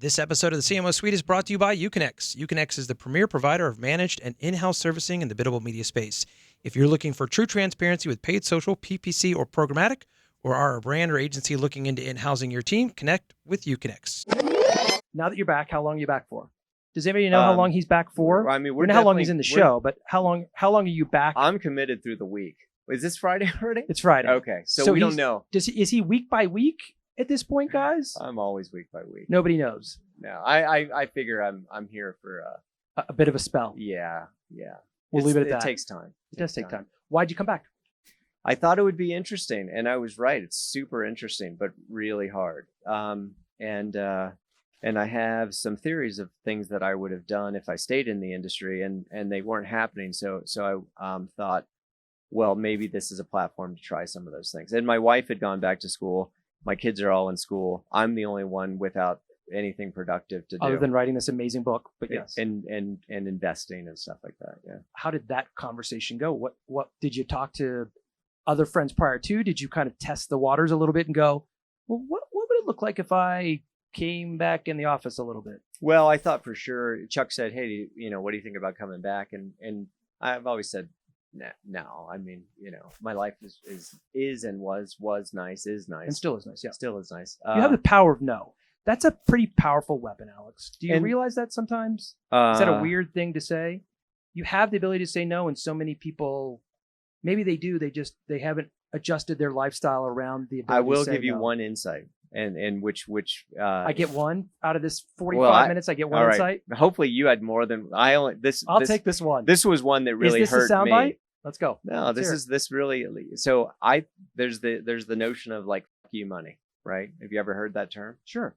This episode of the CMO Suite is brought to you by Uconnect. Uconnect is the premier provider of managed and in-house servicing in the biddable media space. If you're looking for true transparency with paid social, PPC, or programmatic, or are a brand or agency looking into in-housing your team, connect with Uconnect. Now that you're back, how long are you back for? Does anybody know how long he's back for? I mean, we know how long he's in the show, but how long are you back? I'm committed through the week. Is this Friday already? It's Friday. Okay, so we don't know. Is he week by week at this point, guys? I'm always week by week. Nobody knows. No, I figure I'm here for a bit of a spell. Yeah. We'll leave it at that. It takes time. It does take time. Why'd you come back? I thought it would be interesting, and I was right. It's super interesting, but really hard. And I have some theories of things that I would have done if I stayed in the industry, and they weren't happening. So I thought, well, maybe this is a platform to try some of those things. And my wife had gone back to school. My kids are all in school. I'm the only one without anything productive to do other than writing this amazing book. But yes, and investing and stuff like that. Yeah. How did that conversation go? What did you talk to other friends prior to? Did you kind of test the waters a little bit and go, well, what would it look like if I came back in the office a little bit? Well, I thought for sure. Chuck said, "Hey, what do you think about coming back?" And I've always said, no. I mean, my life is and was nice, is nice, and still is nice. Yeah, still is nice. You have the power of no. That's a pretty powerful weapon, Alex. Do you realize that sometimes? Is that a weird thing to say? You have the ability to say no, and so many people, maybe they do. They haven't adjusted their lifestyle around the ability. I will to say give you no. one insight, and which I get one out of this 45 minutes. I get one insight. Hopefully, you had more than I only. I'll take this one. This was one that really hurt me. Is this a soundbite? Let's go. No, this really. So there's the notion of like fuck you money, right? Have you ever heard that term? Sure.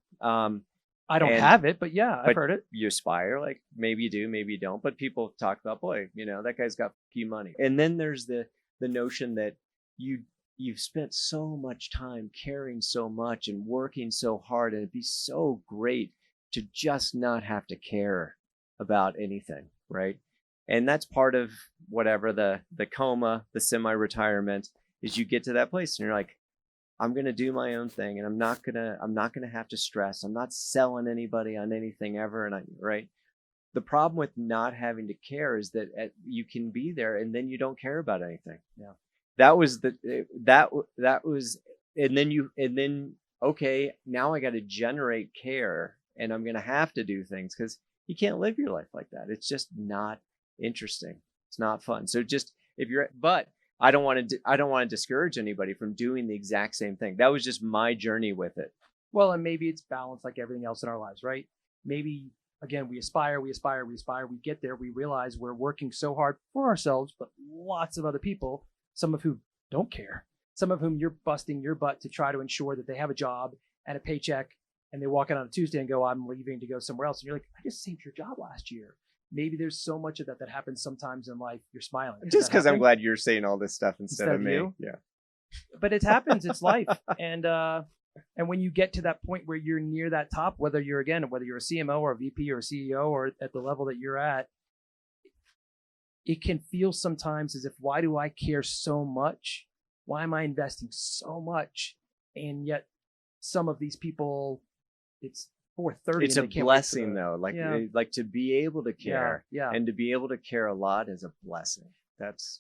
I don't have it, but yeah, I've heard it. You aspire, like maybe you do, maybe you don't. But people talk about, boy, that guy's got few money. And then there's the notion that you've spent so much time caring so much and working so hard, and it'd be so great to just not have to care about anything, right? And that's part of whatever the coma, the semi-retirement, is you get to that place and you're like, I'm going to do my own thing, and I'm not going to have to stress. I'm not selling anybody on anything ever. And right. The problem with not having to care is that you can be there and then you don't care about anything. Yeah. That was and then, okay, now I got to generate care, and I'm going to have to do things because you can't live your life like that. It's just not interesting. It's not fun. So just but I don't want to discourage anybody from doing the exact same thing. That was just my journey with it. Well, and maybe it's balanced like everything else in our lives, right? Maybe, again, we aspire, we get there, we realize we're working so hard for ourselves, but lots of other people, some of whom don't care, some of whom you're busting your butt to try to ensure that they have a job and a paycheck, and they walk in on a Tuesday and go, I'm leaving to go somewhere else. And you're like, I just saved your job last year. Maybe there's so much of that happens sometimes in life. You're smiling. Just because I'm glad you're saying all this stuff instead of me. You? Yeah. But it happens. It's life. And when you get to that point where you're near that top, whether you're a CMO or a VP or a CEO or at the level that you're at, it can feel sometimes as if, why do I care so much? Why am I investing so much? And yet some of these people, it's 4:30. It's a blessing though. Like to be able to care, and to be able to care a lot is a blessing.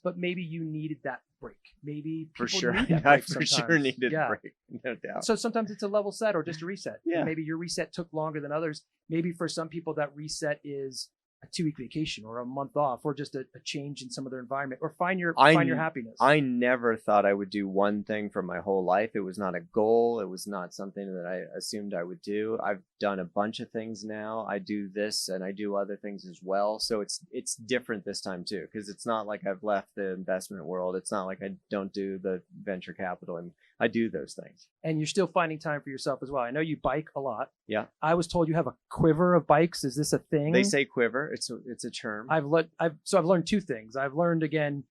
But maybe you needed that break. Maybe for sure, need that break for sure needed a break, no doubt. So sometimes it's a level set or just a reset. Yeah. Maybe your reset took longer than others. Maybe for some people that reset is a 2-week vacation or a month off or just a change in some of their environment or find your happiness. I never thought I would do one thing for my whole life. It was not a goal. It was not something that I assumed I would do. I've done a bunch of things now. I do this and I do other things as well. So it's different this time too, because it's not like I've left the investment world. It's not like I don't do the venture capital, and I do those things. And you're still finding time for yourself as well. I know you bike a lot. Yeah. I was told you have a quiver of bikes. Is this a thing? They say quiver. It's a term. I've learned two things. I've learned, again,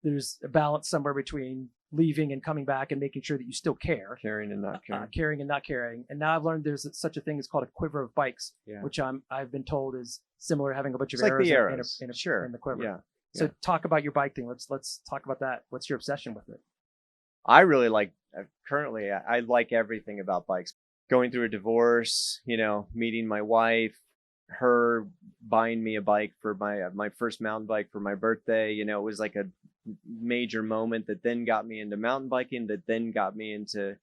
there's a balance somewhere between leaving and coming back and making sure that you still care. Caring and not caring. Caring and not caring. And now I've learned there's such a thing as called a quiver of bikes, which I've been told is similar to having a bunch of arrows, like in the quiver. Yeah. So talk about your bike thing. Let's talk about that. What's your obsession with it? I really like, currently, I like everything about bikes. going through a divorce, meeting my wife, her buying me a bike for my first mountain bike for my birthday. It was like a major moment that then got me into mountain biking, that then got me into,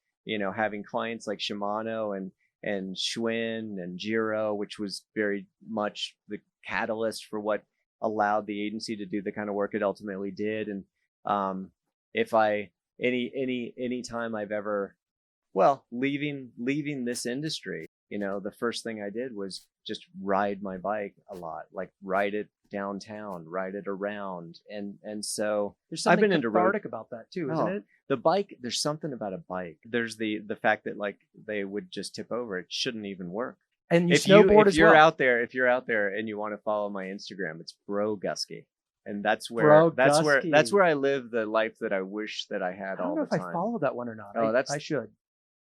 having clients like Shimano and Schwinn and Giro, which was very much the catalyst for what allowed the agency to do the kind of work it ultimately did. And if I any time I've ever, leaving this industry, the first thing I did was just ride my bike a lot, like ride it downtown, ride it around. And so There's something I've been into road. cathartic about that too, isn't it? The bike, there's something about a bike. There's the fact that like they would just tip over. It shouldn't even work. And you snowboard as well. If you're out there and you want to follow my Instagram, it's Bogusky. And that's where I live the life that I wish that I had all the time. I don't know if I follow that one or not. I should.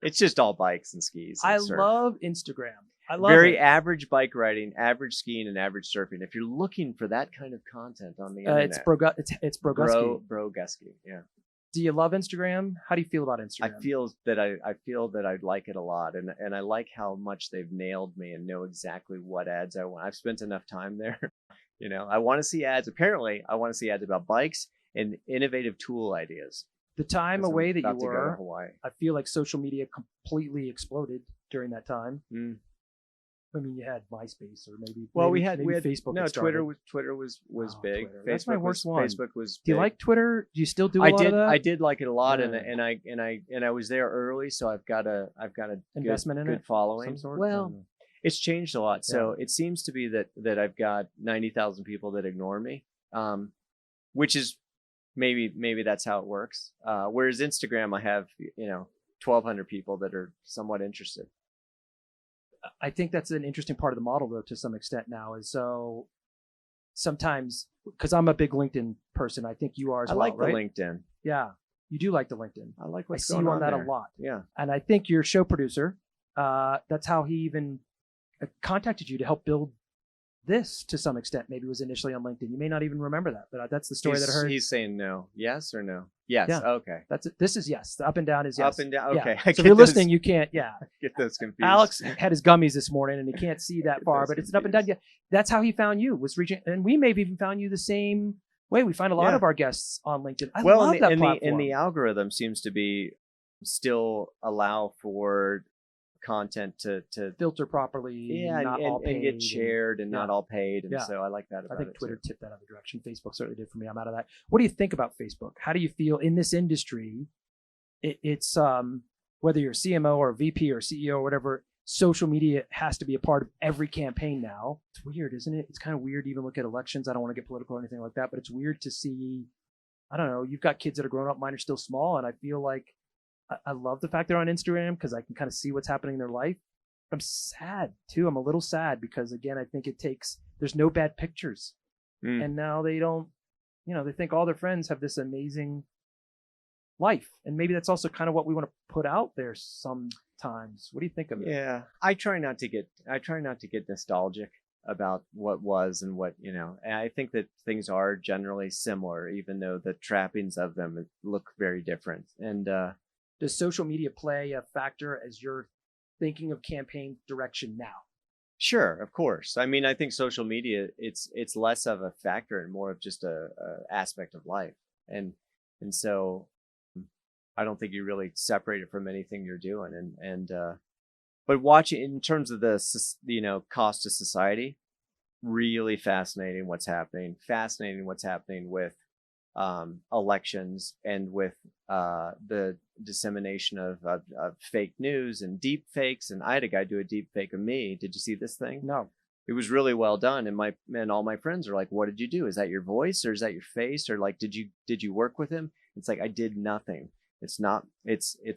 It's just all bikes and skis. And I surf. Love Instagram. I love very it. average bike riding, average skiing, and average surfing. If you're looking for that kind of content on the internet, it's Bogusky. Bogusky. Yeah. Do you love Instagram? How do you feel about Instagram? I feel that I like it a lot, and I like how much they've nailed me and know exactly what ads I want. I've spent enough time there. I want to see ads. Apparently, I want to see ads about bikes and innovative tool ideas. The time away that you to go to were, Hawaii. I feel like social media completely exploded during that time. Mm. I mean, you had MySpace or maybe we had Facebook. No, Twitter was big. Twitter. That's my worst one. Facebook was. Do you like Twitter? Do you still do? I did like it a lot, and I was there early, so I've got a investment in good it, following. some sort? Well, it's changed a lot. So it seems to be that I've got 90,000 people that ignore me, which is maybe that's how it works. Whereas Instagram, I have 1,200 people that are somewhat interested. I think that's an interesting part of the model, though, to some extent now. Is so sometimes, because I'm a big LinkedIn person, I think you are as well, like right? the LinkedIn. Yeah, you do like the LinkedIn. I like what's going on. I see you on that there. a lot. Yeah, and I think your show producer, that's how he even contacted you to help build this to some extent. Maybe it was initially on LinkedIn. You may not even remember that, but that's the story that I heard. He's saying no. Yes or no? Yes. Yeah. Okay. That's it. This is yes. The up and down is yes. Up and down. Okay. Yeah. So if you're listening, you can't. Yeah. Get those confused. Alex had his gummies this morning, and he can't see that far, but it's an up and down. Yeah. That's how he found you. Was reaching, and we maybe even found you the same way. We find a lot of our guests on LinkedIn. I love that platform. And the algorithm seems to be still allow for content to filter properly, and get shared and not all paid, and so I like that about it. I think Twitter tipped that other direction. Facebook certainly did for me. I'm out of that. What do you think about Facebook? How do you feel in this industry? It's whether you're CMO or VP or CEO or whatever, social media has to be a part of every campaign now. It's weird, isn't it? It's kind of weird to even look at elections. I don't want to get political or anything like that, but it's weird to see. I don't know. You've got kids that are growing up. Mine are still small, and I feel like I love the fact they're on Instagram because I can kind of see what's happening in their life. I'm sad too. I'm a little sad because again, I think there's no bad pictures. And now they don't, they think all their friends have this amazing life. And maybe that's also kind of what we want to put out there sometimes. What do you think of it? Yeah. I try not to get nostalgic about what was and what, and I think that things are generally similar, even though the trappings of them look very different. And, does social media play a factor as you're thinking of campaign direction now? Sure, of course. I mean, I think social media, it's less of a factor and more of just a aspect of life. And so I don't think you really separate it from anything you're doing. But watching in terms of the, cost to society, really fascinating what's happening with elections and with the dissemination of fake news and deep fakes. And I had a guy do a deep fake of me. Did you see this thing? No. It was really well done. And all my friends are like, what did you do? Is that your voice or is that your face? Or like, did you work with him? It's like, I did nothing. It's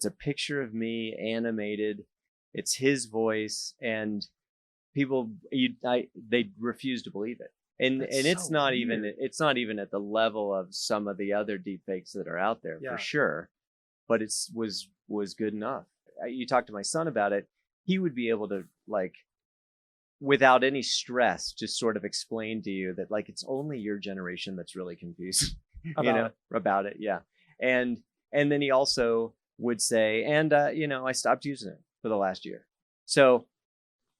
a picture of me animated. It's his voice, and people, they refuse to believe it. And it's not even at the level of some of the other deepfakes that are out there for sure, but it was good enough. You talk to my son about it, he would be able to, like, without any stress, just sort of explain to you that, like, it's only your generation that's really confused about it. Yeah. And then he also would say, I stopped using it for the last year. So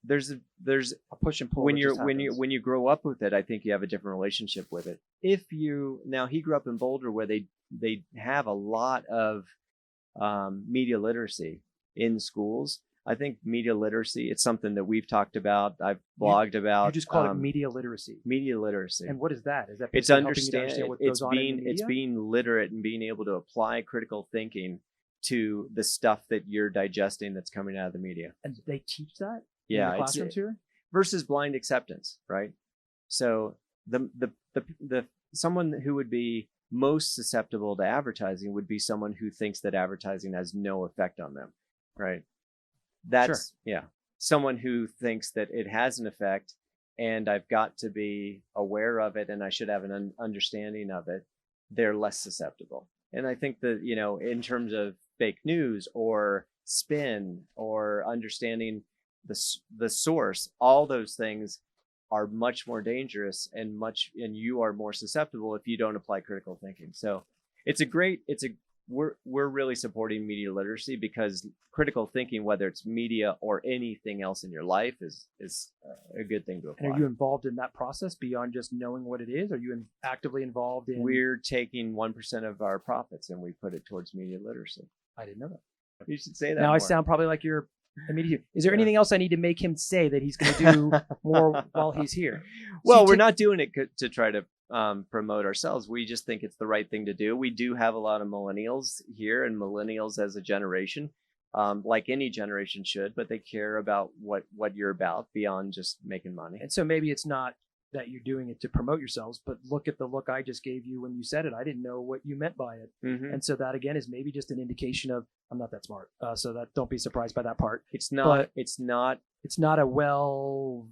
there's A push and pull. when that you're just happens. when you grow up with it, I think you have a different relationship with it. If you now he grew up in Boulder where they have a lot of media literacy in schools. I think media literacy, it's something that we've talked about. I've blogged about. You just call it media literacy. Media literacy. And what is that? Is that It's basically helping you to understand what it's goes on in the being it's media? being literate and being able to apply critical thinking to the stuff that you're digesting that's coming out of the media. And they teach that Yeah, in the it's classrooms here? versus blind acceptance, right? So the someone who would be most susceptible to advertising would be someone who thinks that advertising has no effect on them, right? That's someone who thinks that it has an effect and I've got to be aware of it and I should have an understanding of it. They're less susceptible. And I think that, in terms of fake news or spin or understanding the source, all those things are much more dangerous and you are more susceptible if you don't apply critical thinking. So we're really supporting media literacy because critical thinking, whether it's media or anything else in your life, is a good thing to apply. And are you involved in that process beyond just knowing what it is? Are you actively involved in? We're taking 1% of our profits and we put it towards media literacy. I didn't know that. You should say that. Now more. I sound probably like you're immediate. Is there anything else I need to make him say that he's going to do more while he's here? Well, we're not doing it to try to promote ourselves. We just think it's the right thing to do. We do have a lot of millennials here, and millennials as a generation, like any generation should, but they care about what you're about beyond just making money. And so maybe it's not that you're doing it to promote yourselves, but look at the look I just gave you when you said it. I didn't know what you meant by it. Mm-hmm. And so that again is maybe just an indication of I'm not that smart. So that don't be surprised by that part. It's not a well.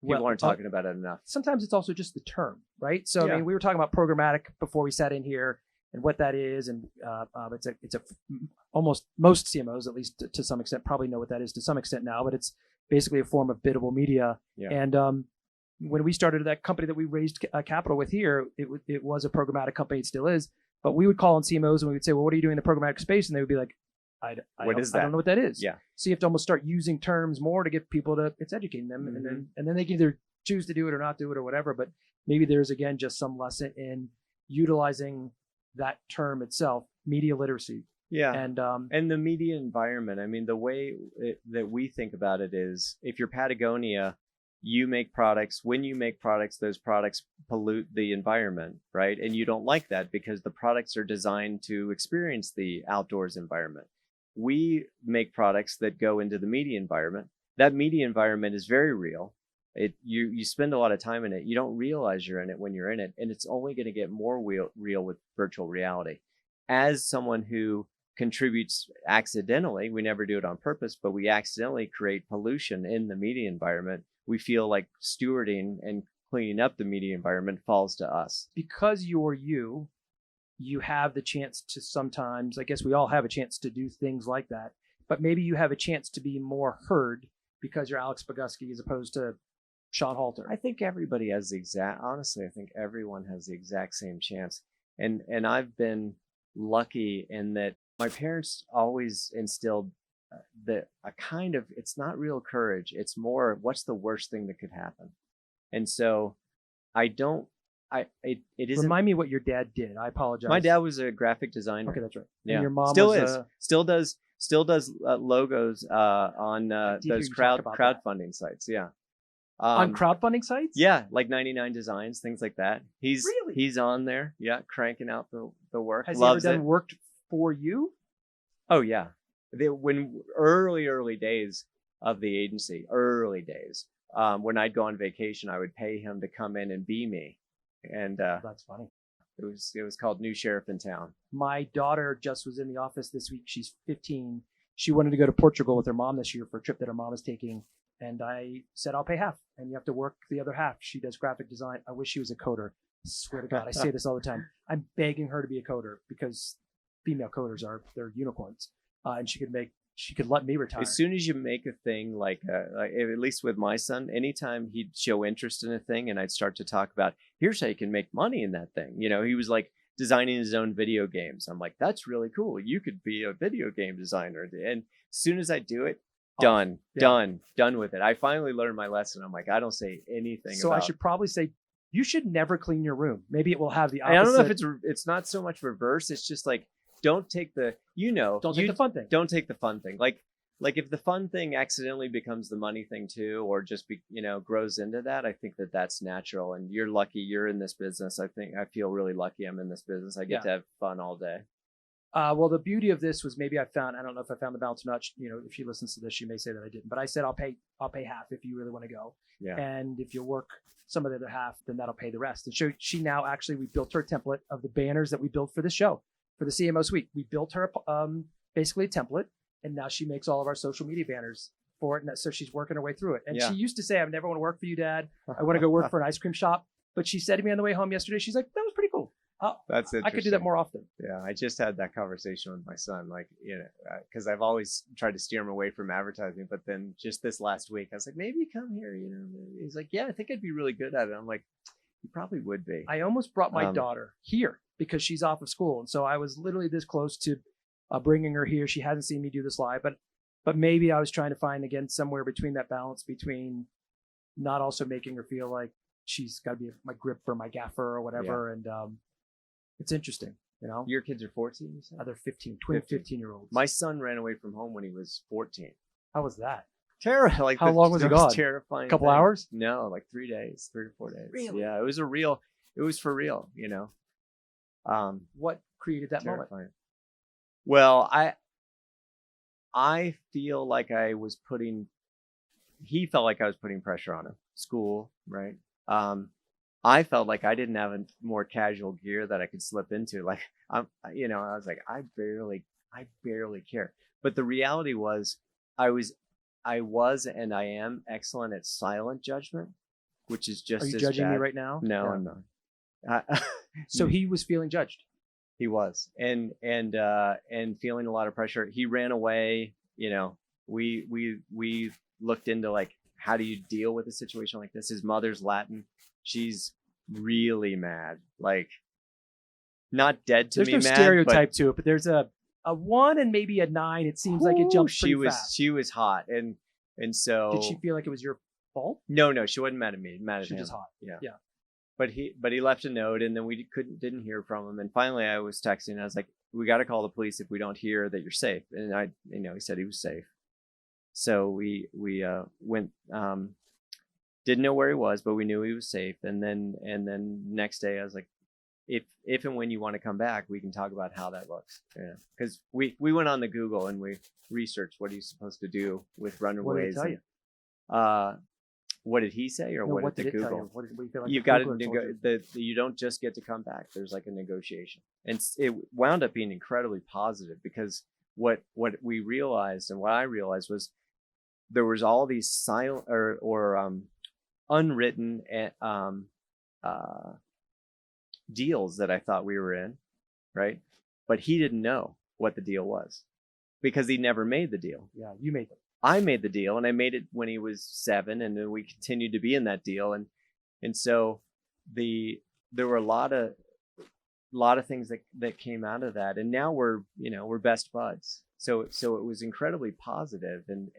People aren't talking about it enough. Sometimes it's also just the term, right? So I mean, we were talking about programmatic before we sat in here and what that is, and it's a almost most CMOs, at least to some extent, probably know what that is to some extent now. But it's basically a form of biddable media. Yeah. And when we started that company that we raised capital with here, it was a programmatic company. It still is. But we would call on CMOs and we would say, well, what are you doing in the programmatic space? And they would be like, I don't know what that is. Yeah. So you have to almost start using terms more to get people to, it's educating them. Mm-hmm. And then they can either choose to do it or not do it or whatever. But maybe there's, again, just some lesson in utilizing that term itself, media literacy. Yeah. And the media environment. I mean, the way that we think about it is if you're Patagonia, you make products. When you make products, those products pollute the environment, right? And you don't like that because the products are designed to experience the outdoors environment. We make products that go into the media environment. That media environment is very real. You spend a lot of time in it. You don't realize you're in it when you're in it. And it's only going to get more real with virtual reality. As someone who contributes accidentally, we never do it on purpose, but we accidentally create pollution in the media environment. We feel like stewarding and cleaning up the media environment falls to us. Because you're you have the chance to sometimes, I guess we all have a chance to do things like that, but maybe you have a chance to be more heard because you're Alex Bogusky as opposed to Sean Halter. I think everybody has honestly, I think everyone has the exact same chance. And I've been lucky in that my parents always instilled it's not real courage. It's more, what's the worst thing that could happen? And so it isn't. Remind me what your dad did. I apologize. My dad was a graphic designer. Okay, that's right. Yeah. And your mom still does logos on those crowdfunding sites. Yeah. On crowdfunding sites? Yeah, like 99 Designs, things like that. He's on there. Yeah, cranking out the work. Has he ever done work for you? Oh yeah. When early days of the agency, when I'd go on vacation, I would pay him to come in and be me. And that's funny. It was called New Sheriff in Town. My daughter just was in the office this week. She's 15. She wanted to go to Portugal with her mom this year for a trip that her mom is taking. And I said, I'll pay half and you have to work the other half. She does graphic design. I wish she was a coder. I swear to God, I say this all the time. I'm begging her to be a coder because female coders they're unicorns. And she could let me retire. As soon as you make a thing like at least with my son, anytime he'd show interest in a thing and I'd start to talk about, here's how you can make money in that thing. He was like designing his own video games. I'm like, that's really cool. You could be a video game designer. And as soon as I do it, done, Yeah. done with it. I finally learned my lesson. I'm like, I don't say anything. So I should probably say, you should never clean your room. Maybe it will have the opposite. I don't know if it's not so much reverse. It's just like, don't take the, don't take the fun thing. Don't take the fun thing. Like if the fun thing accidentally becomes the money thing too, or just grows into that, I think that that's natural. And you're lucky you're in this business. I feel really lucky I'm in this business. I get to have fun all day. Well, the beauty of this was maybe I don't know if I found the balance or not. If she listens to this, she may say that I didn't, but I said, I'll pay half if you really want to go. Yeah. And if you work some of the other half, then that'll pay the rest. And so she now actually, we built her a template of the banners that we built for this show, for the CMO suite. We built her basically a template, and now she makes all of our social media banners for it. And so she's working her way through it. And she used to say, I never want to work for you, Dad. I want to go work for an ice cream shop. But she said to me on the way home yesterday, she's like, that was pretty cool. That's interesting. I could do that more often. Yeah, I just had that conversation with my son, because I've always tried to steer him away from advertising, but then just this last week, I was like, maybe come here. He's like, yeah, I think I'd be really good at it. I'm like, you probably would be. I almost brought my daughter here because she's off of school, and so I was literally this close to bringing her here. She hasn't seen me do this live, but maybe I was trying to find again somewhere between that balance between not also making her feel like she's got to be my grip or my gaffer or whatever, and it's interesting, Your kids are 14, you said? They're 15, twin 15-year-olds. My son ran away from home when he was 14. How was that? Terrible. How long was he gone? Terrifying. A couple hours? No, like 3 days, 3 to 4 days. Really? Yeah, it was for real, What created that terrifying moment? Well, I feel like he felt like I was putting pressure on him. School, right? I felt like I didn't have a more casual gear that I could slip into. Like I was like, I barely care. But the reality was I was and I am excellent at silent judgment, which is just Are you as judging me bad. right now? No, Yeah. I'm not. So he was feeling judged. He was, and feeling a lot of pressure. He ran away. We looked into like, how do you deal with a situation like this? His mother's Latin. She's really mad, like not dead to There's me no mad. stereotype to it, but there's a 1 and maybe a 9. It seems like it jumps pretty fast. She was hot, and so Did she feel like it was your fault? No, she wasn't mad at me. Mad at She him. was just hot. Yeah. But he left a note, and then we didn't hear from him. And finally, I was texting. I was like, "We got to call the police if we don't hear that you're safe." And he said he was safe. So we went. Didn't know where he was, but we knew he was safe. And then next day, I was like, if and when you want to come back, we can talk about how that looks. Yeah, because we went on the Google and we researched what he's supposed to do with runaways. What did it tell you? What did he say, or what did the Google? Tell you? What do you feel like You've got to you don't just get to come back. There's like a negotiation, and it wound up being incredibly positive, because what we realized and what I realized was there was all these silent or unwritten deals that I thought we were in, right? But he didn't know what the deal was because he never made the deal. Yeah, you made them. I made the deal, and I made it when he was 7, and then we continued to be in that deal, and so there were a lot of things that came out of that, and now we're best buds. So it was incredibly positive, and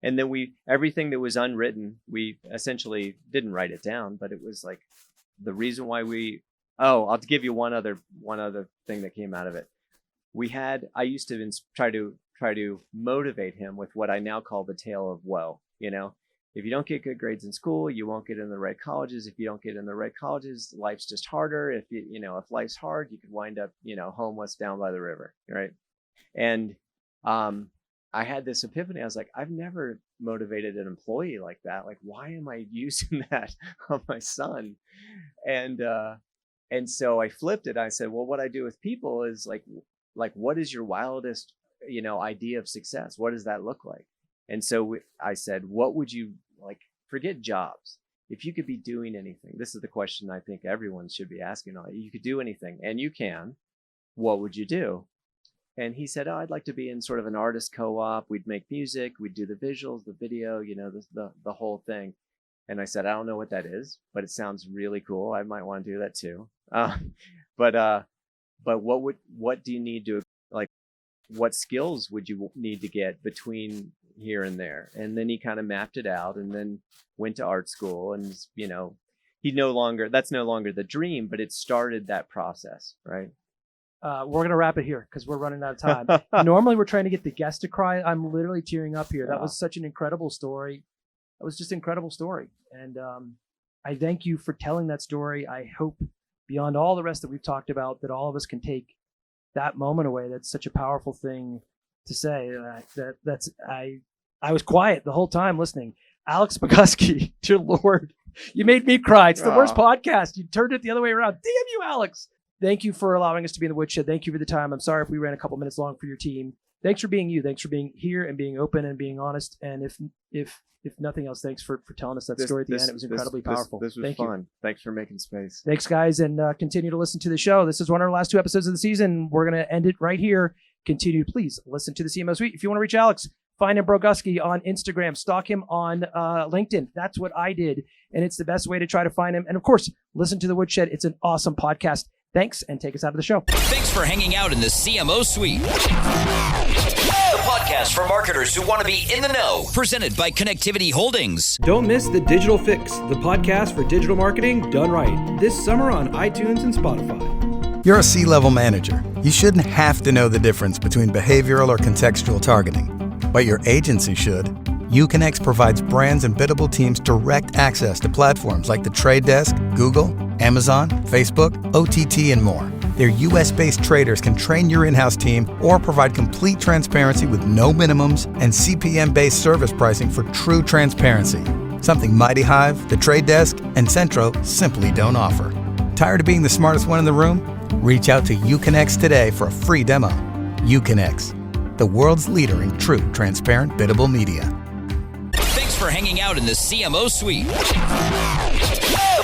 then everything that was unwritten, we essentially didn't write it down, but it was like the reason why I'll give you one other thing that came out of it. I used to try to motivate him with what I now call the tale of woe. If you don't get good grades in school, you won't get in the right colleges. If you don't get in the right colleges, life's just harder. If if life's hard, you could wind up, homeless down by the river, right? And I had this epiphany. I was like, I've never motivated an employee like that. Like, why am I using that on my son? And so I flipped it. I said, well, what I do with people is like, what is your wildest, idea of success? What does that look like? And so I said, what would you like? Forget jobs. If you could be doing anything, this is the question I think everyone should be asking. You could do anything, and you can. What would you do? And he said, I'd like to be in sort of an artist co-op. We'd make music. We'd do the visuals, the video, the whole thing. And I said, I don't know what that is, but it sounds really cool. I might want to do that too. But what do you need to, like, what skills would you need to get between here and there. And then he kind of mapped it out and then went to art school. And, that's no longer the dream, but it started that process, right? We're going to wrap it here because we're running out of time. Normally, we're trying to get the guest to cry. I'm literally tearing up here. That was such an incredible story. That was just an incredible story. And I thank you for telling that story. I hope beyond all the rest that we've talked about that all of us can take that moment away. That's such a powerful thing to say. I was quiet the whole time listening. Alex Bogusky, dear Lord, you made me cry. It's the worst podcast. You turned it the other way around. Damn you, Alex. Thank you for allowing us to be in the woodshed. Thank you for the time. I'm sorry if we ran a couple minutes long for your team. Thanks for being you. Thanks for being here and being open and being honest. And if nothing else, thanks for telling us that story at the end. It was incredibly powerful. This was fun. Thanks for making space. Thanks, guys, and continue to listen to the show. This is one of our last 2 episodes of the season. We're going to end it right here. Continue, please listen to the CMO Suite. If you want to reach Alex, find him Bogusky on Instagram. Stalk him on LinkedIn. That's what I did, and it's the best way to try to find him. And of course, listen to The Woodshed. It's an awesome podcast. Thanks, and take us out of the show. Thanks for hanging out in the CMO Suite, the podcast for marketers who want to be in the know. Presented by Connectivity Holdings. Don't miss The Digital Fix, the podcast for digital marketing done right. This summer on iTunes and Spotify. You're a C-level manager. You shouldn't have to know the difference between behavioral or contextual targeting, but your agency should. Uconnect provides brands and biddable teams direct access to platforms like The Trade Desk, Google, Amazon, Facebook, OTT, and more. Their US-based traders can train your in-house team or provide complete transparency with no minimums and CPM-based service pricing for true transparency. Something Mighty Hive, The Trade Desk, and Centro simply don't offer. Tired of being the smartest one in the room? Reach out to Uconnect today for a free demo. Uconnect, the world's leader in true transparent biddable media. Thanks for hanging out in the CMO Suite, the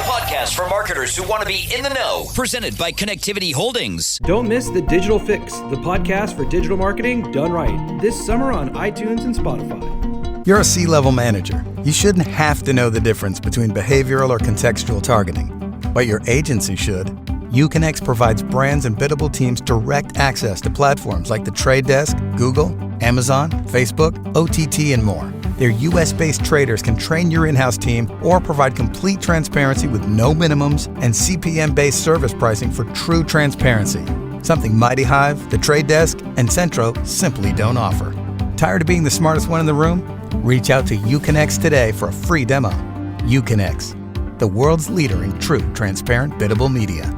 podcast for marketers who want to be in the know. Presented by Connectivity Holdings. Don't miss The Digital Fix, the podcast for digital marketing done right. This summer on iTunes and Spotify. You're a C-level manager. You shouldn't have to know the difference between behavioral or contextual targeting, but your agency should. Uconnect provides brands and biddable teams direct access to platforms like The Trade Desk, Google, Amazon, Facebook, OTT, and more. Their US-based traders can train your in-house team or provide complete transparency with no minimums and CPM-based service pricing for true transparency. Something Mighty Hive, The Trade Desk, and Centro simply don't offer. Tired of being the smartest one in the room? Reach out to Uconnect today for a free demo. Uconnect, the world's leader in true transparent biddable media.